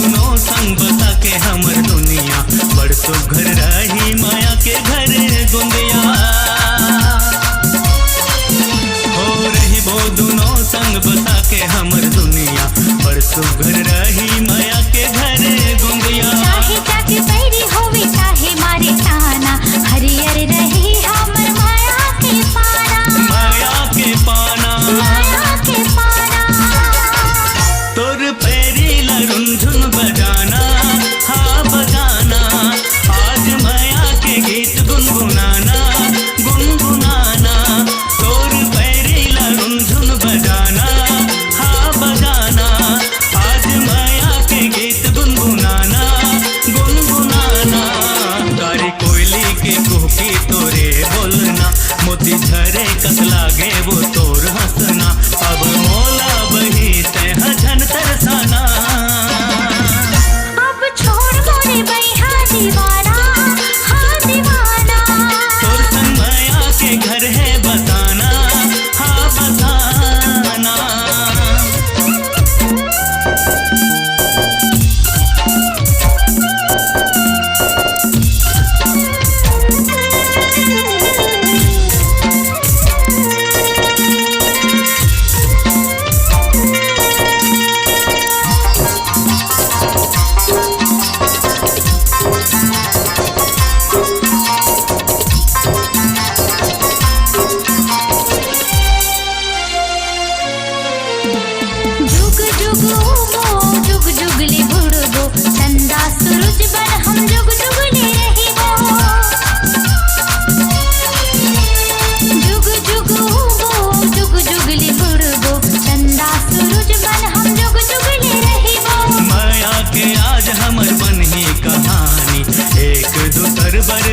दुनो संग बसा के हमर दुनिया बड़ सुघर रही माया के घर गुंदिया हो रही वो दुनो संग बसा के हमर दुनिया बड़ सुघर रही माया के घर गुंदिया चाहे जाके पैरी होवे चाहे मारे ताना हरियर रही हमर माया के पाना माया के पाना माया के पाना तोर पैरी ला रुंझुन बजाना हाँ बजाना आज माया के गीत गुनगुनाना गुनगुनाना तोर पैरी ला रुंझुन बजाना हाँ बजाना आज माया के गीत गुनगुनाना गुनगुनाना तारी कोयली के कुहकी तोरे बोलना मोती झरे कस लागे वो तोर हंसना अब मोला बही तह झन तरसाना अब छोड़ मोरे बैहा दीवाना हाँ दीवाना तोर संग माया के घर है बसाना हाँ बसाना जुग जुग उमो जुग जुगले बुड़बो चंदा सूरज बर हम जुग जुगले रहिबो जुग जुग उमो जुग जुगले बुड़बो चंदा सूरज बर हम जुग जुगले रहिबो माया के आज हमर बन ही कहानी एक दूसर बर